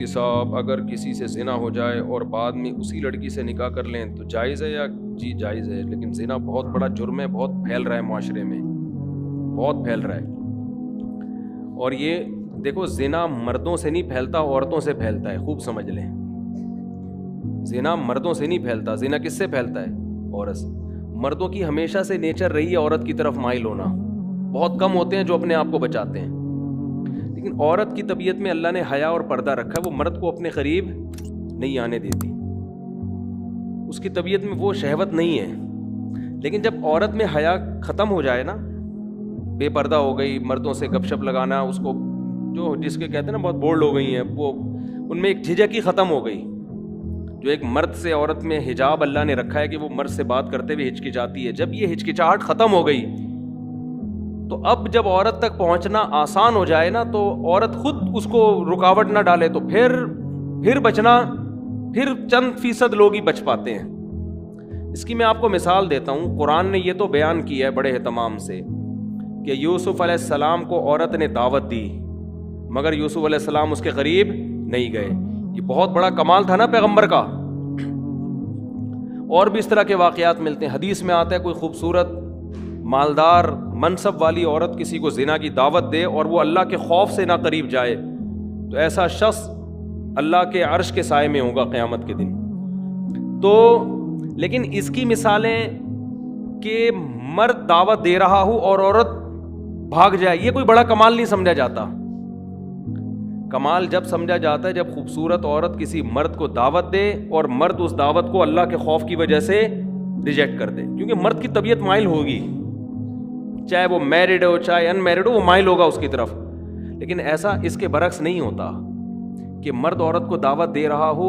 کہ صاحب اگر کسی سے زنا ہو جائے اور بعد میں اسی لڑکی سے نکاح کر لیں تو جائز ہے یا جی جائز ہے، لیکن زنا بہت بڑا جرم ہے، بہت پھیل رہا ہے معاشرے میں، بہت پھیل رہا ہے۔ اور یہ دیکھو زنا مردوں سے نہیں پھیلتا، عورتوں سے پھیلتا ہے، خوب سمجھ لیں۔ زنا مردوں سے نہیں پھیلتا، زنا کس سے پھیلتا ہے؟ عورت سے۔ مردوں کی ہمیشہ سے نیچر رہی ہے عورت کی طرف مائل ہونا، بہت کم ہوتے ہیں جو اپنے آپ کو بچاتے ہیں، لیکن عورت کی طبیعت میں اللہ نے حیا اور پردہ رکھا ہے، وہ مرد کو اپنے قریب نہیں آنے دیتی، اس کی طبیعت میں وہ شہوت نہیں ہے۔ لیکن جب عورت میں حیا ختم ہو جائے نا، بے پردہ ہو گئی، مردوں سے گپ شپ لگانا، اس کو جو جس کے کہتے ہیں نا بہت بولڈ ہو گئی ہیں، وہ ان میں ایک جھجک ہی ختم ہو گئی۔ جو ایک مرد سے عورت میں حجاب اللہ نے رکھا ہے کہ وہ مرد سے بات کرتے ہوئے ہچکچاتی ہے، جب یہ ہچکچاہٹ ختم ہو گئی تو اب جب عورت تک پہنچنا آسان ہو جائے نا، تو عورت خود اس کو رکاوٹ نہ ڈالے تو پھر بچنا، پھر چند فیصد لوگ ہی بچ پاتے ہیں۔ اس کی میں آپ کو مثال دیتا ہوں، قرآن نے یہ تو بیان کیا ہے بڑے اہتمام سے کہ یوسف علیہ السلام کو عورت نے دعوت دی مگر یوسف علیہ السلام اس کے قریب نہیں گئے۔ یہ بہت بڑا کمال تھا نا پیغمبر کا۔ اور بھی اس طرح کے واقعات ملتے ہیں، حدیث میں آتا ہے کوئی خوبصورت مالدار منصب والی عورت کسی کو زنا کی دعوت دے اور وہ اللہ کے خوف سے نہ قریب جائے تو ایسا شخص اللہ کے عرش کے سائے میں ہوگا قیامت کے دن۔ تو لیکن اس کی مثالیں کہ مرد دعوت دے رہا ہو اور عورت بھاگ جائے، یہ کوئی بڑا کمال نہیں سمجھا جاتا۔ کمال جب سمجھا جاتا ہے جب خوبصورت عورت کسی مرد کو دعوت دے اور مرد اس دعوت کو اللہ کے خوف کی وجہ سے ریجیکٹ کر دے، کیونکہ مرد کی طبیعت مائل ہوگی، چاہے وہ میرڈ ہو چاہے ان میرڈ ہو، وہ مائل ہوگا اس کی طرف۔ لیکن ایسا اس کے برعکس نہیں ہوتا کہ مرد عورت کو دعوت دے رہا ہو،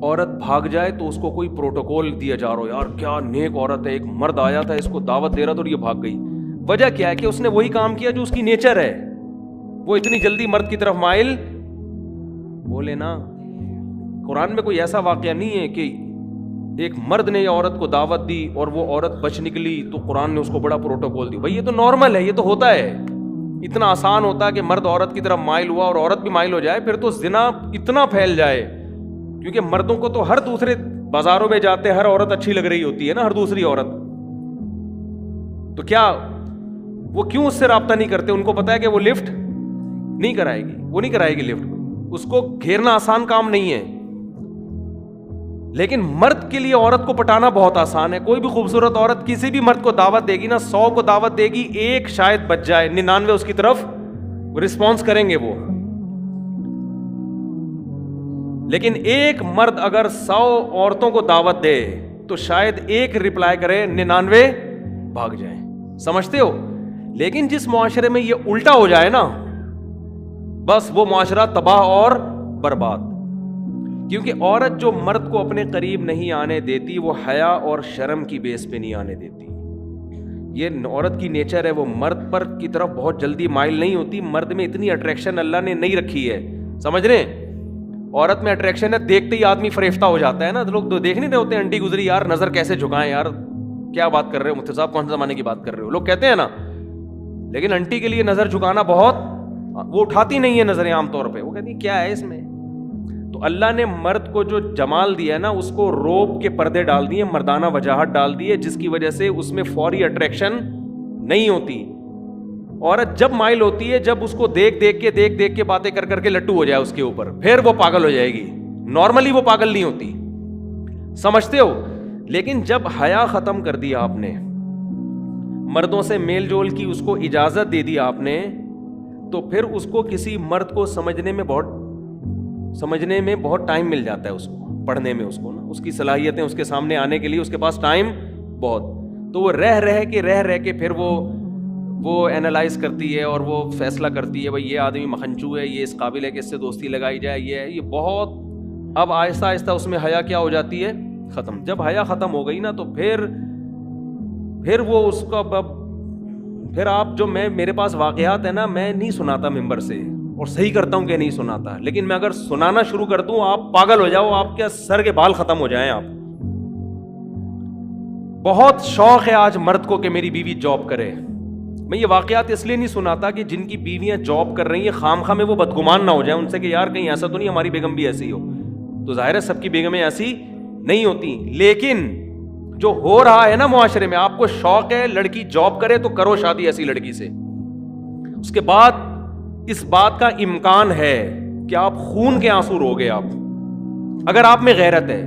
عورت بھاگ جائے تو اس کو کوئی پروٹوکول دیا جا رہا ہو، یار کیا نیک عورت ہے، ایک مرد آیا تھا اس کو دعوت دے رہا تھا اور یہ بھاگ گئی۔ وجہ کیا ہے کہ اس نے وہی کام کیا جو اس کی نیچر ہے، وہ اتنی جلدی مرد کی طرف مائل بولے نا۔ قرآن میں کوئی ایسا واقعہ نہیں ہے کہ ایک مرد نے عورت کو دعوت دی اور وہ عورت بچ نکلی تو قرآن نے اس کو بڑا پروٹوکول دی۔ بھائی یہ تو نارمل ہے، یہ تو ہوتا ہے، اتنا آسان ہوتا ہے کہ مرد عورت کی طرف مائل ہوا اور عورت بھی مائل ہو جائے، پھر تو زنا اتنا پھیل جائے، کیونکہ مردوں کو تو ہر دوسرے بازاروں میں جاتے ہر عورت اچھی لگ رہی ہوتی ہے نا، ہر دوسری عورت، تو کیا وہ کیوں اس سے رابطہ نہیں کرتے؟ ان کو پتا ہے کہ وہ لفٹ نہیں کرائے گی، وہ نہیں کرائے گی لفٹ، اس کو گھیرنا آسان کام نہیں ہے۔ لیکن مرد کے لیے عورت کو پٹانا بہت آسان ہے۔ کوئی بھی خوبصورت عورت کسی بھی مرد کو دعوت دے گی نا، 100 کو دعوت دے گی، ایک شاید بچ جائے، 99 اس کی طرف رسپانس کریں گے وہ۔ لیکن ایک مرد اگر 100 عورتوں کو دعوت دے تو شاید ایک رپلائی کرے، 99 بھاگ جائیں۔ سمجھتے ہو؟ لیکن جس معاشرے میں یہ الٹا ہو جائے نا، بس وہ معاشرہ تباہ اور برباد، کیونکہ عورت جو مرد کو اپنے قریب نہیں آنے دیتی وہ حیا اور شرم کی بیس پہ نہیں آنے دیتی۔ یہ عورت کی نیچر ہے، وہ مرد پر کی طرف بہت جلدی مائل نہیں ہوتی، مرد میں اتنی اٹریکشن اللہ نے نہیں رکھی ہے، سمجھ رہے ہیں؟ عورت میں اٹریکشن ہے، دیکھتے ہی آدمی فریفتہ ہو جاتا ہے نا، لوگ تو دیکھ نہیں رہے ہوتے ہیں، انٹی گزری یار نظر کیسے جھکائیں، یار کیا بات کر رہے ہو مفتی صاحب، کون سے زمانے کی بات کر رہے ہو، لوگ کہتے ہیں نا۔ لیکن انٹی کے لیے نظر جھکانا بہت، وہ اٹھاتی نہیں ہے نظریں عام طور پہ، وہ کہتی ہے کیا ہے اس میں۔ تو اللہ نے مرد کو جو جمال دیا ہے نا، اس کو روب کے پردے ڈال دیے، مردانہ وجاہت ڈال دی ہے، جس کی وجہ سے اس میں فوری اٹریکشن نہیں ہوتی۔ عورت جب مائل ہوتی ہے جب اس کو دیکھ دیکھ کے باتیں کر کے لٹو ہو جائے اس کے اوپر، پھر وہ پاگل ہو جائے گی، نارملی وہ پاگل نہیں ہوتی، سمجھتے ہو؟ لیکن جب حیا ختم کر دیا آپ نے، مردوں سے میل جول کی اس کو اجازت دے دی آپ نے، تو پھر اس کو کسی مرد کو سمجھنے میں بہت ٹائم مل جاتا ہے، اس کو پڑھنے میں، اس کو نا اس کی صلاحیتیں اس کے سامنے آنے کے لیے اس کے پاس ٹائم بہت، تو وہ رہ کے پھر وہ اینالائز کرتی ہے اور وہ فیصلہ کرتی ہے بھائی یہ آدمی مخنچو ہے، یہ اس قابل ہے کہ اس سے دوستی لگائی جائے، یہ بہت، اب آہستہ آہستہ اس میں حیا کیا ہو جاتی ہے؟ ختم۔ جب حیا ختم ہو گئی نا تو پھر وہ اس کا پھر آپ جو میرے پاس واقعات ہے نا، میں نہیں سناتا ممبر سے، اور صحیح کرتا ہوں کہ نہیں سناتا، لیکن میں اگر سنانا شروع کر دوں آپ پاگل ہو جاؤ، آپ کے سر کے بال ختم ہو جائیں۔ آپ بہت شوق ہے آج مرد کو کہ میری بیوی جاب کرے، میں یہ واقعات اس لیے نہیں سناتا کہ جن کی بیویاں جاب کر رہی ہیں خام خواہ میں وہ بدگمان نہ ہو جائیں ان سے کہ یار کہیں ایسا تو نہیں ہماری بیگم بھی ایسی ہو. تو ظاہر ہے سب کی بیگمیں ایسی نہیں ہوتی, لیکن جو ہو رہا ہے نا معاشرے میں, آپ کو شوق ہے لڑکی جاب کرے تو کرو شادی ایسی لڑکی سے. اس کے بعد اس بات کا امکان ہے کہ آپ خون کے آنسو روگے. آپ اگر آپ میں غیرت ہے,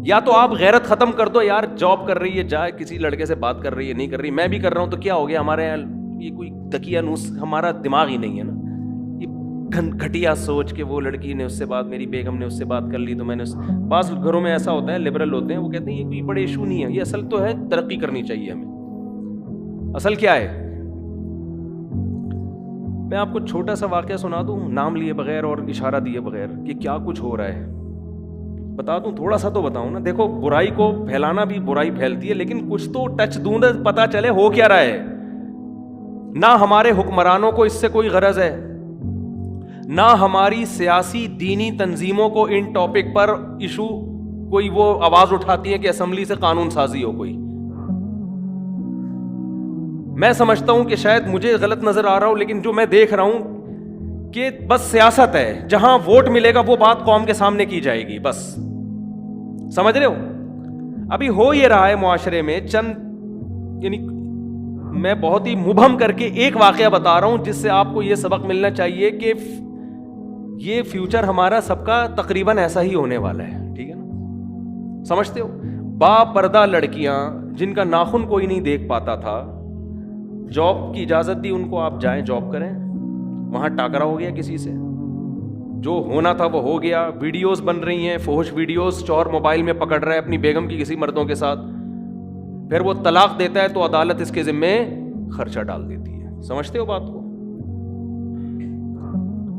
یا تو آپ غیرت ختم کر دو, یار جاب کر رہی ہے جائے کسی لڑکے سے بات کر رہی ہے نہیں کر رہی, میں بھی کر رہا ہوں تو کیا ہو گیا, ہمارے یہاں یہ کوئی تکیہ نوس, ہمارا دماغ ہی نہیں ہے نا. یہ گھٹیا سوچ کہ وہ لڑکی نے اس سے بات, میری بیگم نے اس سے بات کر لی تو میں نے بعض گھروں میں ایسا ہوتا ہے, لبرل ہوتے ہیں, وہ کہتے ہیں یہ کوئی بڑے ایشو نہیں ہے, یہ اصل تو ہے ترقی کرنی چاہیے ہمیں. اصل کیا ہے, میں آپ کو چھوٹا سا واقعہ سنا دوں نام لیے بغیر اور اشارہ دیے بغیر کہ کیا کچھ ہو رہا ہے, بتا دوں تھوڑا سا تو بتاؤں نا. دیکھو برائی کو پھیلانا بھی برائی پھیلتی ہے, لیکن کچھ تو ٹچ دوں نا پتا چلے ہو کیا رہا ہے. نہ ہمارے حکمرانوں کو اس سے کوئی غرض ہے, نہ ہماری سیاسی دینی تنظیموں کو ان ٹاپک پر ایشو کوئی وہ آواز اٹھاتی ہے کہ اسمبلی سے قانون سازی ہو کوئی. میں سمجھتا ہوں کہ شاید مجھے غلط نظر آ رہا ہوں, لیکن جو میں دیکھ رہا ہوں کہ بس سیاست ہے, جہاں ووٹ ملے گا وہ بات قوم کے سامنے کی جائے گی بس. سمجھ رہے ہو, ابھی ہو یہ رہا ہے معاشرے میں چند, یعنی میں بہت ہی مبہم کر کے ایک واقعہ بتا رہا ہوں جس سے آپ کو یہ سبق ملنا چاہیے کہ یہ فیوچر ہمارا سب کا تقریباً ایسا ہی ہونے والا ہے. ٹھیک ہے نا, سمجھتے ہو. با پردہ لڑکیاں جن کا ناخن کوئی نہیں دیکھ پاتا تھا, جاب کی اجازت دی ان کو, آپ جائیں جاب کریں, وہاں ٹاکرا ہو گیا کسی سے, جو ہونا تھا وہ ہو گیا. ویڈیوز بن رہی ہیں فحش ویڈیوز, چور موبائل میں پکڑ رہا ہے اپنی بیگم کی کسی مردوں کے ساتھ, پھر وہ طلاق دیتا ہے تو عدالت اس کے ذمے خرچہ ڈال دیتی ہے. سمجھتے ہو بات کو.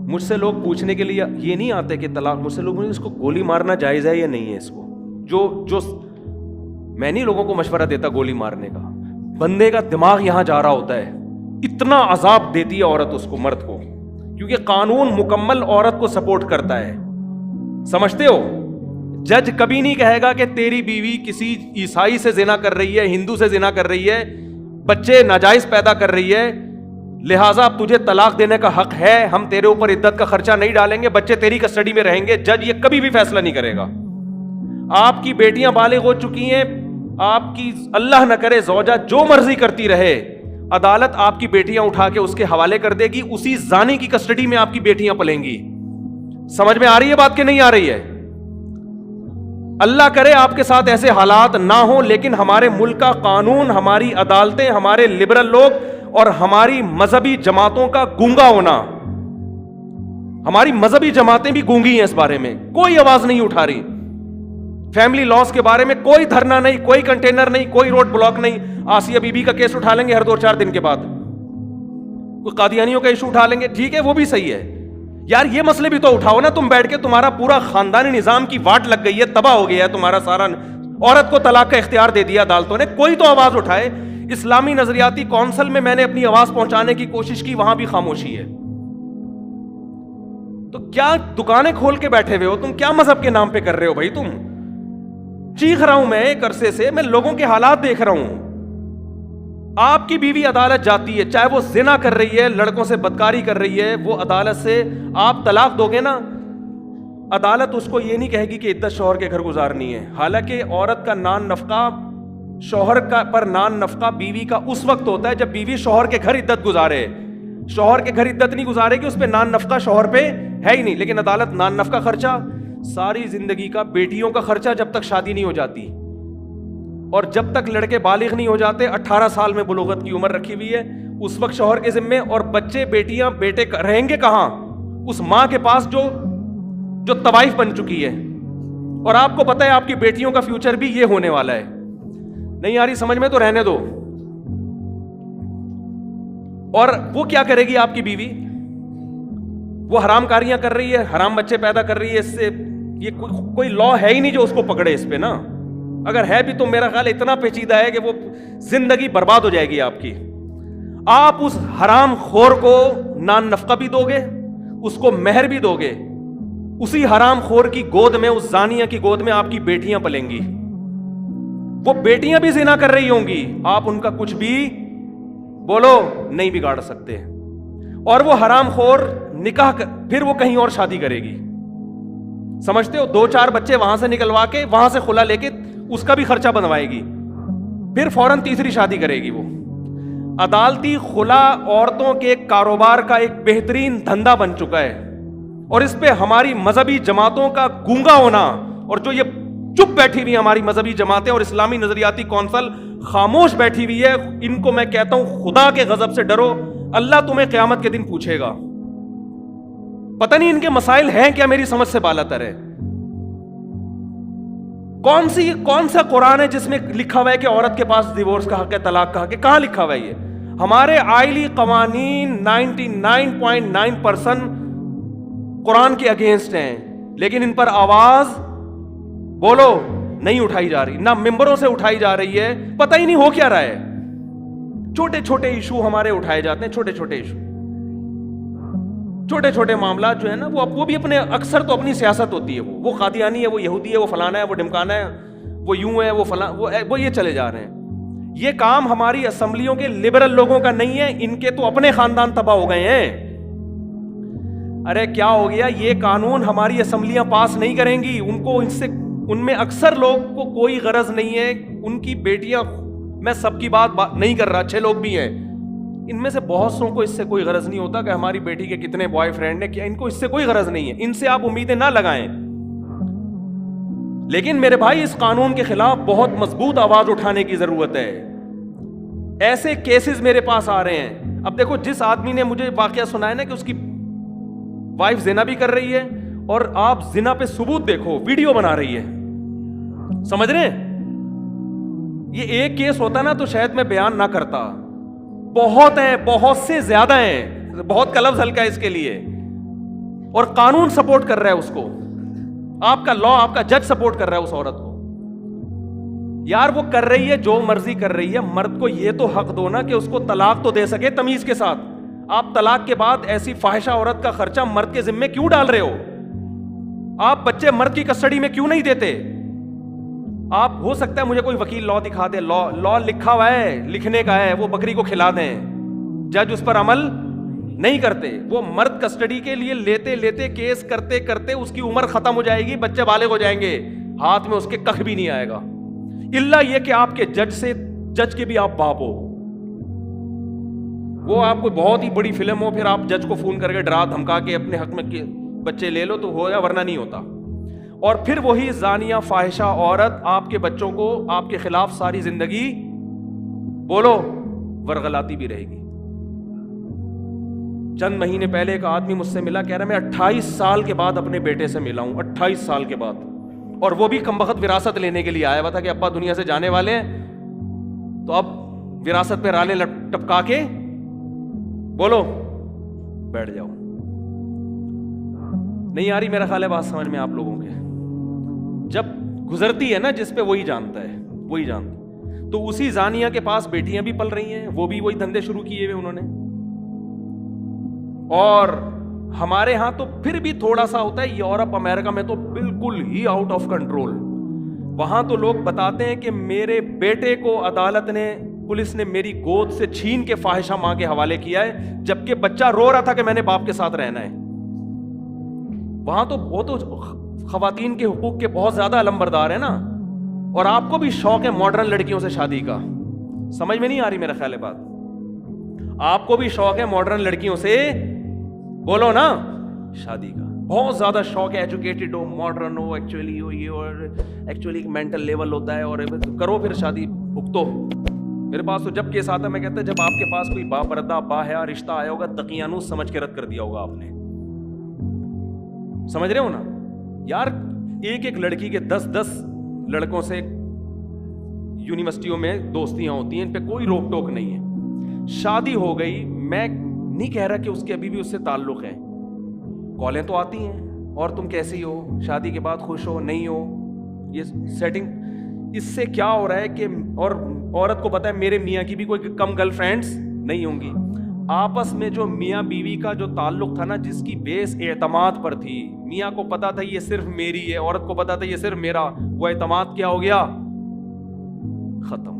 مجھ سے لوگ پوچھنے کے لیے یہ نہیں آتے کہ طلاق, مجھ سے لوگ اس کو گولی مارنا جائز ہے یا نہیں ہے. اس کو جو میں نہیں لوگوں کو مشورہ دیتا گولی مارنے کا, بندے کا دماغ یہاں جا رہا ہوتا ہے. اتنا عذاب دیتی ہے عورت اس کو, مرد کو, کیونکہ قانون مکمل عورت کو سپورٹ کرتا ہے. سمجھتے ہو, جج کبھی نہیں کہے گا کہ تیری بیوی کسی عیسائی سے زنا کر رہی ہے, ہندو سے زنا کر رہی ہے, بچے ناجائز پیدا کر رہی ہے, لہٰذا اب تجھے طلاق دینے کا حق ہے, ہم تیرے اوپر عدت کا خرچہ نہیں ڈالیں گے, بچے تیری کسٹڈی میں رہیں گے. جج یہ کبھی بھی فیصلہ نہیں کرے گا. آپ کی بیٹیاں بالغ ہو چکی ہیں, آپ کی اللہ نہ کرے زوجہ جو مرضی کرتی رہے, عدالت آپ کی بیٹیاں اٹھا کے اس کے حوالے کر دے گی, اسی زانی کی کسٹڈی میں آپ کی بیٹیاں پلیں گی. سمجھ میں آ رہی ہے بات کہ نہیں آ رہی ہے؟ اللہ کرے آپ کے ساتھ ایسے حالات نہ ہوں, لیکن ہمارے ملک کا قانون, ہماری عدالتیں, ہمارے لبرل لوگ اور ہماری مذہبی جماعتوں کا گونگا ہونا, ہماری مذہبی جماعتیں بھی گونگی ہیں اس بارے میں, کوئی آواز نہیں اٹھا رہی. فیملی لاس کے بارے میں کوئی دھرنا نہیں, کوئی کنٹینر نہیں, کوئی روڈ بلاک نہیں. آسیہ بی بی کا کیس اٹھا لیں گے ہر 2-4 دن کے بعد, کوئی قادیانیوں کا ایشو اٹھا لیں گے, ٹھیک ہے وہ بھی صحیح ہے. یار یہ مسئلے بھی تو اٹھاؤ نا تم بیٹھ کے, تمہارا پورا خاندانی نظام کی واٹ لگ گئی ہے, تباہ ہو گیا ہے تمہارا سارا, عورت کو طلاق کا اختیار دے دیا عدالتوں نے, کوئی تو آواز اٹھائے. اسلامی نظریاتی کونسل میں میں نے اپنی آواز پہنچانے کی کوشش کی, وہاں بھی خاموشی ہے. تو کیا دکانیں کھول کے بیٹھے ہوئے ہو تم, کیا مذہب کے نام پہ کر رہے ہو بھائی تم؟ چیخ رہا ہوں میں ایک عرصے سے, میں لوگوں کے حالات دیکھ رہا ہوں. آپ کی بیوی عدالت جاتی ہے, چاہے وہ زنا کر رہی ہے, لڑکوں سے بدکاری کر رہی ہے, وہ عدالت سے آپ طلاق دو گے نا, عدالت اس کو یہ نہیں کہے گی کہ عدت شوہر کے گھر گزارنی ہے. حالانکہ عورت کا نان نفقہ, شوہر کا پر نان نفقہ بیوی کا اس وقت ہوتا ہے جب بیوی شوہر کے گھر عدت گزارے. شوہر کے گھر عدت نہیں گزارے گی, اس پہ نان نفقہ شوہر پہ ہے ہی نہیں. لیکن عدالت نان نفقہ خرچہ, ساری زندگی کا بیٹیوں کا خرچہ جب تک شادی نہیں ہو جاتی, اور جب تک لڑکے بالغ نہیں ہو جاتے, 18 سال میں بلوغت کی عمر رکھی ہوئی ہے, اس وقت شوہر کے ذمے. اور بچے بیٹیاں بیٹے رہیں گے کہاں؟ اس ماں کے پاس جو طوائف بن چکی ہے. اور آپ کو پتا ہے آپ کی بیٹیوں کا فیوچر بھی یہ ہونے والا ہے. نہیں آ رہی سمجھ میں تو رہنے دو. اور وہ کیا کرے گی آپ کی بیوی؟ وہ حرام کاریاں کر رہی ہے, حرام بچے پیدا کر رہی ہے, اس سے یہ کوئی لا ہے ہی نہیں جو اس کو پکڑے اس پہ نا. اگر ہے بھی تو میرا خیال اتنا پیچیدہ ہے کہ وہ زندگی برباد ہو جائے گی آپ کی. آپ اس حرام خور کو نان نفقہ بھی دو گے, اس کو مہر بھی دو گے, اسی حرام خور کی گود میں, اس زانیہ کی گود میں آپ کی بیٹیاں پلیں گی. وہ بیٹیاں بھی زنا کر رہی ہوں گی, آپ ان کا کچھ بھی بولو نہیں بگاڑ سکتے. اور وہ حرام خور نکاح پھر وہ کہیں اور شادی کرے گی, سمجھتے ہو, 2-4 بچے وہاں سے نکلوا کے وہاں سے خلا لے کے اس کا بھی خرچہ بنوائے گی, پھر فوراً تیسری شادی کرے گی. وہ عدالتی خلا عورتوں کے کاروبار کا ایک بہترین دھندا بن چکا ہے, اور اس پہ ہماری مذہبی جماعتوں کا گونگا ہونا, اور جو یہ چپ بیٹھی ہوئی ہماری مذہبی جماعتیں اور اسلامی نظریاتی کونسل خاموش بیٹھی ہوئی ہے, ان کو میں کہتا ہوں خدا کے غضب سے ڈرو, اللہ تمہیں قیامت کے دن پوچھے گا. پتہ نہیں ان کے مسائل ہیں کیا, میری سمجھ سے بالاتر ہے. کون سا قرآن ہے جس میں لکھا ہوا ہے کہ عورت کے پاس ڈیورس کا حق ہے, طلاق کا حق ہے؟ کہاں لکھا ہوا ہے یہ؟ ہمارے آئلی قوانین 99.9% قرآن کے اگینسٹ ہیں, لیکن ان پر آواز بولو نہیں اٹھائی جا رہی, نہ ممبروں سے اٹھائی جا رہی ہے. پتہ ہی نہیں ہو کیا رہا ہے. چھوٹے چھوٹے ایشو ہمارے اٹھائے جاتے ہیں, چھوٹے چھوٹے ایشو, چھوٹے چھوٹے معاملات جو ہے نا, وہ بھی اپنے اکثر تو اپنی سیاست ہوتی ہے. وہ قادیانی ہے, وہ یہودی ہے, وہ فلانا ہے, وہ ڈمکانا ہے, وہ یوں ہے, وہ فلاں, وہ یہ چلے جا رہے ہیں. یہ کام ہماری اسمبلیوں کے لبرل لوگوں کا نہیں ہے, ان کے تو اپنے خاندان تباہ ہو گئے ہیں. ارے کیا ہو گیا, یہ قانون ہماری اسمبلیاں پاس نہیں کریں گی. ان میں اکثر لوگ کو کوئی غرض نہیں ہے, ان کی بیٹیاں, میں سب کی بات نہیں کر رہا, اچھے لوگ بھی ہیں, ان میں سے بہت سو کو اس سے کوئی غرض نہیں ہوتا کہ ہماری بیٹی کے کتنے بوائے فرینڈ ہیں, کیا ان کو اس سے کوئی غرض نہیں ہے. ان سے آپ امیدیں نہ لگائیں. لیکن میرے بھائی, اس قانون کے خلاف بہت مضبوط آواز اٹھانے کی ضرورت ہے. ایسے کیسز میرے پاس آ رہے ہیں. اب دیکھو, جس آدمی نے مجھے واقعہ سنا ہے نا کہ اس کی وائف زنا بھی کر رہی ہے, اور آپ زنا پہ ثبوت دیکھو, ویڈیو بنا رہی ہے, سمجھ رہے ہیں؟ یہ ایک کیس ہوتا نا تو شاید میں بیان نہ کرتا. بہت ہیں, بہت سے زیادہ ہیں, بہت کا لفظ ہلکا ہے اس کے لیے, اور قانون سپورٹ کر رہا ہے اس کو, آپ کا لا, آپ کا جج سپورٹ کر رہا ہے اس عورت کو. یار وہ کر رہی ہے, جو مرضی کر رہی ہے, مرد کو یہ تو حق دو نا کہ اس کو طلاق تو دے سکے تمیز کے ساتھ. آپ طلاق کے بعد ایسی فاحشہ عورت کا خرچہ مرد کے ذمے کیوں ڈال رہے ہو؟ آپ بچے مرد کی کسٹڈی میں کیوں نہیں دیتے؟ آپ, ہو سکتا ہے مجھے کوئی وکیل لا دکھا دے, لا لکھا ہوا ہے, لکھنے کا ہے, وہ بکری کو کھلا دیں, جج اس پر عمل نہیں کرتے. وہ مرد کسٹڈی کے لیے لیتے لیتے کیس کرتے کرتے اس کی عمر ختم ہو جائے گی, بچے بالغ ہو جائیں گے, ہاتھ میں اس کے کخ بھی نہیں آئے گا, الا یہ کہ آپ کے جج کے بھی آپ باپ ہو. وہ آپ کو بہت ہی بڑی فلم ہو, پھر آپ جج کو فون کر کے ڈرا دھمکا کے اپنے حق میں بچے لے لو تو ہو جائے, ورنہ نہیں ہوتا. اور پھر وہی زانیہ فاحشہ عورت آپ کے بچوں کو آپ کے خلاف ساری زندگی بولو ورغلاتی بھی رہے گی. چند مہینے پہلے ایک آدمی مجھ سے ملا, کہہ رہا میں 28 سال کے بعد اپنے بیٹے سے ملا ہوں, 28 سال کے بعد, اور وہ بھی کمبخت وراثت لینے کے لیے آیا ہوا تھا کہ ابا دنیا سے جانے والے ہیں, تو اب وراثت پہ رالیں ٹپکا کے بولو بیٹھ جاؤ. نہیں آ رہی میرا خیال ہے بات سمجھ میں آپ لوگوں کے؟ جب گزرتی ہے نا جس پہ, وہی جانتا ہے, وہی جانتا. تو اسی زانیہ کے پاس بیٹیاں بھی پل رہی ہیں, وہ بھی وہی دھندے شروع کیے ہوئے انہوں نے. اور ہمارے ہاں تو پھر بھی تھوڑا سا ہوتا ہے, یورپ امریکہ میں تو بالکل ہی آؤٹ آف کنٹرول. وہاں تو لوگ بتاتے ہیں کہ میرے بیٹے کو عدالت نے, پولیس نے میری گود سے چھین کے فاحشہ ماں کے حوالے کیا ہے, جبکہ بچہ رو رہا تھا کہ میں نے باپ کے ساتھ رہنا ہے. وہاں تو وہ تو خواتین کے حقوق کے بہت زیادہ علمبردار ہیں نا. اور آپ کو بھی شوق ہے ماڈرن لڑکیوں سے شادی کا, سمجھ میں نہیں آ رہی میرا خیال ہے بات؟ آپ کو بھی شوق ہے ماڈرن لڑکیوں سے بولو نا شادی کا, بہت زیادہ شوق ہے, ایجوکیٹڈ ہو, ماڈرن ہو, ایکچولی ہو یہ, اور ایکچولی ایک مینٹل لیول ہوتا ہے, اور کرو پھر شادی بھگتو. میرے پاس تو جب کیس آتا ہے میں کہتا ہے جب آپ کے پاس کوئی باپردہ باحیا رشتہ آیا ہوگا, دقیانوس سمجھ کے رد کر دیا ہوگا آپ نے. سمجھ رہے ہو نا یار؟ ایک ایک لڑکی کے 10 لڑکوں سے یونیورسٹیوں میں دوستیاں ہوتی ہیں, ان پہ کوئی روک ٹوک نہیں ہے. شادی ہو گئی, میں نہیں کہہ رہا کہ اس کے ابھی بھی اس سے تعلق ہے, کالیں تو آتی ہیں, اور تم کیسی ہو, شادی کے بعد خوش ہو نہیں ہو, یہ سیٹنگ. اس سے کیا ہو رہا ہے کہ, اور عورت کو پتا ہے میرے میاں کی بھی کوئی کم گرل فرینڈز نہیں ہوں گی. آپس میں جو میاں بیوی کا جو تعلق تھا نا, جس کی بیس اعتماد پر تھی, میاں کو پتا تھا یہ صرف میری ہے, عورت کو پتا تھا یہ صرف میرا, وہ اعتماد کیا ہو گیا؟ ختم.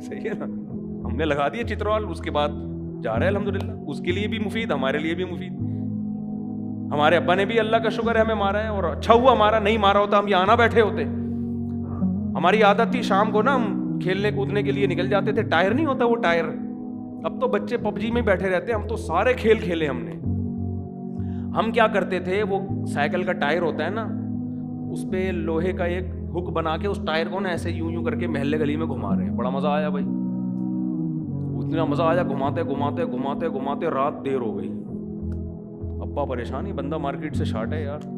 صحیح ہے نا, ہم نے لگا دیا چترال, اس کے بعد جا رہے ہیں الحمدللہ, اس کے لیے بھی مفید, ہمارے لیے بھی مفید. ہمارے ابا نے بھی اللہ کا شکر ہے ہمیں مارا ہے, اور اچھا ہوا ہمارا, نہیں مارا ہوتا ہم یہاں نہ بیٹھے ہوتے. ہماری عادت تھی شام کو نا ہم کھیلنے کودنے کے لیے نکل جاتے تھے, ٹائر نہیں ہوتا وہ ٹائر, اب تو بچے پب جی میں بیٹھے رہتے ہیں, ہم تو سارے کھیل کھیلے ہم نے. ہم کیا کرتے تھے, وہ سائیکل کا ٹائر ہوتا ہے نا, اس پہ لوہے کا ایک ہک بنا کے اس ٹائر کو نا ایسے یوں یوں کر کے محلے گلی میں گھما رہے ہیں. بڑا مزہ آیا بھائی, اتنا مزہ آیا, گھماتے گھماتے گھماتے گھماتے رات دیر ہو گئی. ابا پریشان ہی, بندہ مارکیٹ سے شارٹ ہے یار.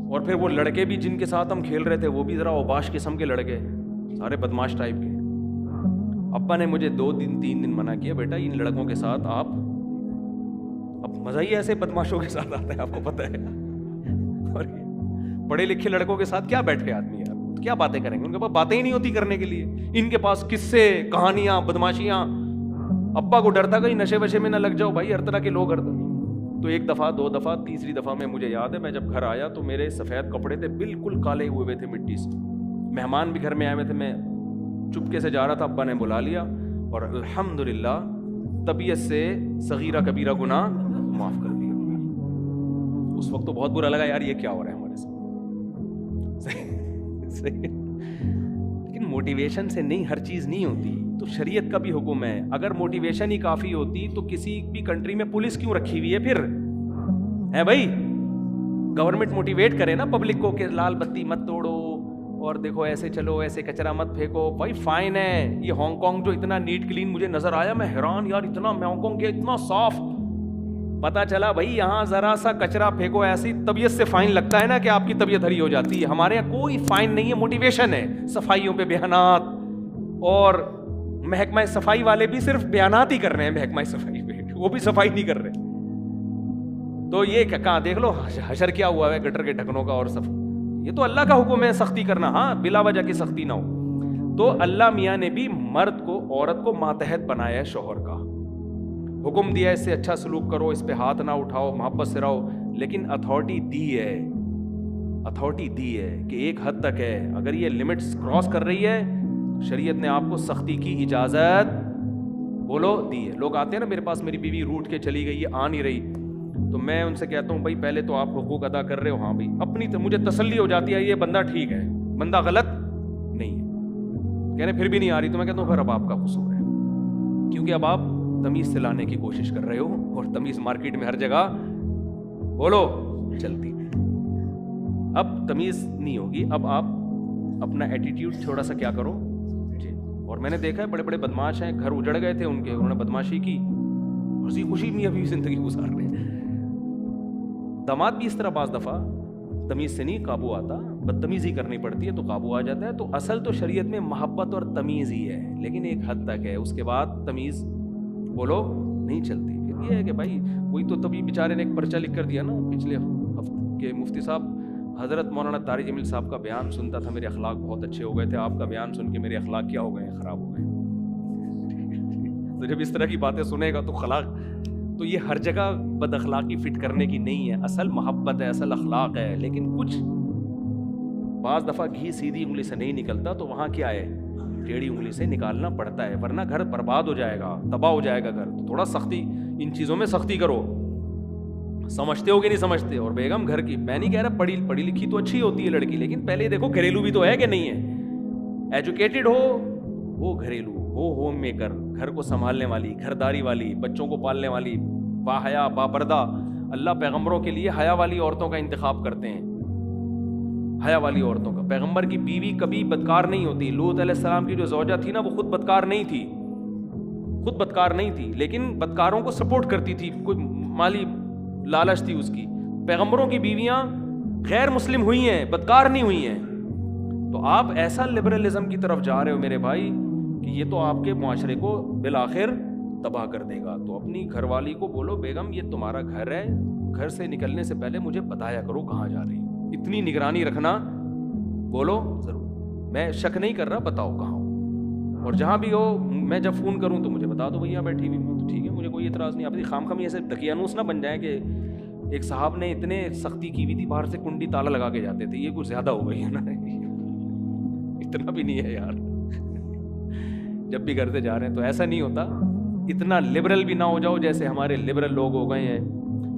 اور پھر وہ لڑکے بھی جن کے ساتھ ہم کھیل رہے تھے وہ بھی ذرا اوباش قسم کے لڑکے, سارے بدماش ٹائپ کے. ابا نے مجھے 2 دن 3 دن منع کیا, بیٹا ان لڑکوں کے ساتھ آپ, اب مزہ ہی ایسے بدماشوں کے ساتھ آتا ہے آپ کو پتہ ہے. اور پڑھے لکھے لڑکوں کے ساتھ کیا بیٹھے آدمی یار, کیا باتیں کریں گے, ان کے پاس باتیں ہی نہیں ہوتی کرنے کے لیے. ان کے پاس قصے, کہانیاں, بدماشیاں. ابا کو ڈر تھا کہیں نشے وشے میں نہ لگ جاؤ بھائی, ہر طرح کے لوگ. تو 1 دفعہ 2 دفعہ, تیسری دفعہ میں مجھے یاد ہے, میں جب گھر آیا تو میرے سفید کپڑے تھے بالکل کالے ہوئے ہوئے تھے مٹی سے. مہمان بھی گھر میں آئے ہوئے تھے, میں چپکے سے جا رہا تھا, ابا نے بلا لیا اور الحمدللہ طبیعت سے صغیرہ کبیرہ گناہ معاف کر دیا. اس وقت تو بہت برا لگا یار, یہ کیا ہو رہا ہے ہمارے ساتھ. لیکن موٹیویشن سے نہیں, ہر چیز نہیں ہوتی. تو شریعت کا بھی حکم ہے, اگر موٹیویشن ہی کافی ہوتی تو کسی بھی کنٹری میں پولیس کیوں رکھی ہوئی ہے پھر, ہے بھائی. گورنمنٹ موٹیویٹ کرے نا پبلک کو کہ لال بتی مت توڑو, اور دیکھو ایسے چلو, ایسے کچرا مت پھینکو. بھائی فائن ہے. یہ ہانگ کانگ جو اتنا نیٹ کلین مجھے نظر آیا, میں حیران یار, اتنا ہانگ کانگ کے اتنا صاف. پتا چلا بھائی یہاں ذرا سا کچرا پھینکو ایسی طبیعت سے فائن لگتا ہے نا کہ آپ کی طبیعت ہری ہو جاتی ہے. ہمارے یہاں کوئی فائن نہیں ہے, موٹیویشن ہے. صفائیوں پہ بیانات, اور محکمہ صفائی والے بھی صرف بیانات ہی کر رہے ہیں محکمہ صفائی پہ, وہ بھی صفائی نہیں کر رہے. تو یہ کہاں دیکھ لو حشر کیا ہوا ہے گٹر کے ڈھکنوں کا, اور یہ تو اللہ کا حکم ہے سختی کرنا, ہاں بلا وجہ کی سختی نہ ہو. تو اللہ میاں نے بھی مرد کو, عورت کو ماتحت بنایا ہے شوہر کا, حکم دیا ہے اس سے اچھا سلوک کرو, اس پہ ہاتھ نہ اٹھاؤ, محبت سے رہو. لیکن اتھارٹی دی ہے کہ ایک حد تک ہے. اگر یہ لمٹس کراس کر رہی ہے, شریعت نے آپ کو سختی کی اجازت بولو دی ہے. لوگ آتے ہیں نا میرے پاس, میری بیوی روٹ کے چلی گئی ہے, آ نہیں رہی, تو میں ان سے کہتا ہوں بھائی پہلے تو آپ حقوق ادا کر رہے ہو, ہاں بھائی اپنی تو مجھے تسلی ہو جاتی ہے یہ بندہ ٹھیک ہے, بندہ غلط نہیں ہے. کہنے پھر بھی نہیں آ رہی, تو میں کہتا ہوں پھر اب آپ کا قصور ہے, کیونکہ اب آپ تمیز سے لانے کی کوشش کر رہے ہو, اور تمیز مارکیٹ میں ہر جگہ بولو چلتی. اب تمیز نہیں ہوگی, اب آپ اپنا ایٹیٹیوڈ تھوڑا سا کیا کرو جی. اور میں نے دیکھا ہے بڑے بڑے بدماش ہیں, گھر اجڑ گئے تھے ان کے, انہوں نے بدماشی کی, ہنسی خوشی میں ابھی زندگی گزار رہے ہیں. داماد بھی اس طرح بعض دفعہ تمیز سے نہیں قابو آتا, بدتمیزی کرنی پڑتی ہے تو قابو آ جاتا ہے. تو اصل تو شریعت میں محبت اور تمیز ہی ہے, لیکن ایک حد تک ہے, اس کے بعد تمیز بولو نہیں چلتی. پھر یہ ہے کہ بھائی وہی تو تبھی بیچارے نے ایک پرچہ لکھ کر دیا نا پچھلے ہفتے کے مفتی صاحب, حضرت مولانا طارق جمیل صاحب کا بیان سنتا تھا, میرے اخلاق بہت اچھے ہو گئے تھے, آپ کا بیان سن کے میرے اخلاق کیا ہو گئے ہیں, خراب ہو گئے. تو جب اس طرح کی باتیں سنے گا تو اخلاق, تو یہ ہر جگہ بد اخلاقی فٹ کرنے کی نہیں ہے, اصل محبت ہے, اصل اخلاق ہے. لیکن کچھ بعض دفعہ گھی سیدھی انگلی سے نہیں نکلتا, تو وہاں کیا ہے, ٹیڑھی انگلی سے نکالنا پڑتا ہے, ورنہ گھر برباد ہو جائے گا, تباہ ہو جائے گا گھر. تو تھوڑا سختی, ان چیزوں میں سختی کرو. سمجھتے ہو کہ نہیں سمجھتے؟ اور بیگم گھر کی, میں نہیں کہہ رہا پڑھی لکھی تو اچھی ہوتی ہے لڑکی, لیکن پہلے دیکھو گھریلو بھی تو ہے کہ نہیں ہے. ایجوکیٹڈ ہو وہ گھریلو ہو, ہوم میکر, گھر کو سنبھالنے والی, گھرداری والی, بچوں کو پالنے والی, با حیا با پردہ. اللہ پیغمبروں کے لیے حیا والی عورتوں کا انتخاب کرتے ہیں, حیا والی عورتوں کا. پیغمبر کی بیوی کبھی بدکار نہیں ہوتی. لوط علیہ السلام کی جو زوجہ تھی نا, وہ خود بدکار نہیں تھی, لیکن بدکاروں کو سپورٹ کرتی تھی, کوئی مالی لالچ تھی اس کی. پیغمبروں کی بیویاں غیر مسلم ہوئی ہیں, بدکار نہیں ہوئی ہیں. تو آپ ایسا لبرلزم کی طرف جا رہے ہو میرے بھائی کہ یہ تو آپ کے معاشرے کو بالآخر تباہ کر دے گا. تو اپنی گھر والی کو بولو, بیگم یہ تمہارا گھر ہے, گھر سے نکلنے سے پہلے مجھے بتایا کرو کہاں جا رہی ہو, اتنی نگرانی رکھنا. بولو ضرور, میں شک نہیں کر رہا, بتاؤ کہاں ہو, اور جہاں بھی ہو میں جب فون کروں تو مجھے بتا دو بھئی یہاں بیٹھی ہوئی ہوں, تو ٹھیک ہے, مجھے کوئی اعتراض نہیں. آپ خام خام ایسے دقیانوس نہ بن جائیں کہ ایک صاحب نے اتنے سختی کی ہوئی تھی, باہر سے کنڈی تالا لگا کے جاتے تھے, یہ کچھ زیادہ ہو گئی ہے نا, اتنا بھی نہیں ہے یار. جب بھی گھر سے جا رہے ہیں. تو ایسا نہیں ہوتا, اتنا لبرل بھی نہ ہو جاؤ جیسے ہمارے لبرل لوگ ہو گئے ہیں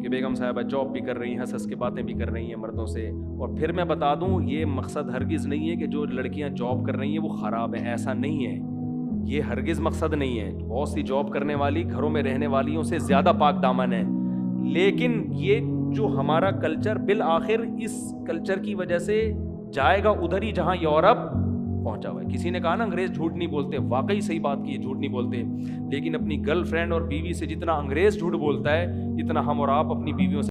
کہ بیگم صاحبہ جاب بھی کر رہی ہیں, ہنس ہنس کے باتیں بھی کر رہی ہیں مردوں سے. اور پھر میں بتا دوں, یہ مقصد ہرگز نہیں ہے کہ جو لڑکیاں جاب کر رہی ہیں وہ خراب ہیں, ایسا نہیں ہے, یہ ہرگز مقصد نہیں ہے. بہت سی جاب کرنے والی گھروں میں رہنے والیوں سے زیادہ پاک دامن ہے. لیکن یہ جو ہمارا کلچر بالآخر اس کلچر کی وجہ سے جائے گا ادھر ہی جہاں یورپ پہنچا ہوا ہے. کسی نے کہا نا انگریز جھوٹ نہیں بولتے, واقعی صحیح بات کی, جھوٹ نہیں بولتے. لیکن اپنی گرل فرینڈ اور بیوی سے جتنا انگریز جھوٹ بولتا ہے اتنا ہم اور آپ اپنی بیویوں سے